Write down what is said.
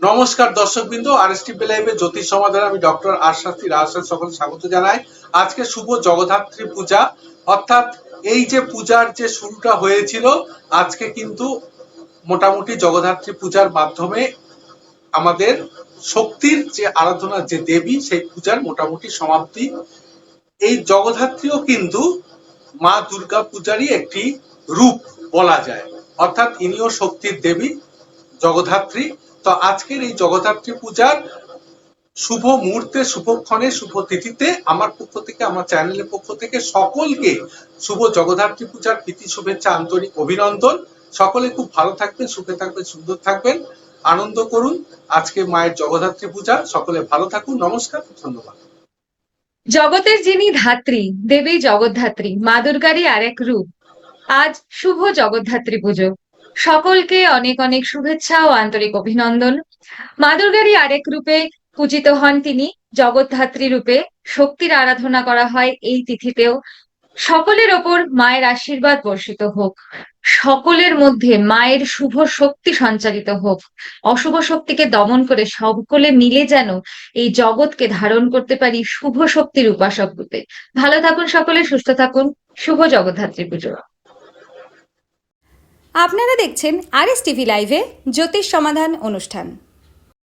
নমস্কার দর্শকবৃন্দ, আরএসটিভি লাইভে জ্যোতিষ সমাধান আমি ডক্টর আর শাস্ত্রী রাজশাস্ত্রী সকলকে স্বাগত জানাই। আজকে শুভ জগদ্ধাত্রী পূজা, অর্থাৎ এই যে পূজার যে শুরুটা হয়েছিল, আজকে কিন্তু মোটামুটি জগদ্ধাত্রী পূজার মাধ্যমে আমাদের শক্তির যে আরাধনা, যে দেবী, সেই পূজার মোটামুটি সমাপ্তি। এই জগদ্ধাত্রীও কিন্তু মা দুর্গা পূজারই একটি রূপ বলা যায়, অর্থাৎ ইনিও শক্তির দেবী জগদ্ধাত্রী। তো আজকের এই জগদ্ধাত্রী পূজার শুভ মুহূর্তে, শুভক্ষণে, শুভ তিথিতে আমার পক্ষ থেকে, আমার চ্যানেলের পক্ষ থেকে সকলকে শুভ জগদ্ধাত্রী পূজার প্রীতি শুভেচ্ছা, আন্তরিক অভিনন্দন। সকলে খুব ভালো থাকবেন, সুখে থাকবেন, সুন্দর থাকবেন, আনন্দ করুন। আজকে মায়ের জগদ্ধাত্রী পূজা, সকলে ভালো থাকুন। নমস্কার, ধন্যবাদ। জগতের যিনি ধাত্রী, দেবী জগদ্ধাত্রী, মা দুর্গারই আরেক রূপ। আজ শুভ জগদ্ধাত্রী পুজো। সকলকে অনেক অনেক শুভেচ্ছা ও আন্তরিক অভিনন্দন। মা দুর্গারই আরেক রূপে পূজিত হন তিনি, জগদ্ধাত্রী রূপে শক্তির আরাধনা করা হয় এই তিথিতেও। সকলের ওপর মায়ের আশীর্বাদ বর্ষিত হোক, সকলের মধ্যে মায়ের শুভ শক্তি সঞ্চারিত হোক, অশুভ শক্তিকে দমন করে সকলে মিলে যেন এই জগৎকে ধারণ করতে পারি শুভ শক্তির উপাসক রূপে। ভালো থাকুন সকলে, সুস্থ থাকুন। শুভ জগদ্ধাত্রী পুজো। আপনারা দেখছেন আরএসটিভি লাইভে জ্যোতিষ সমাধান অনুষ্ঠান।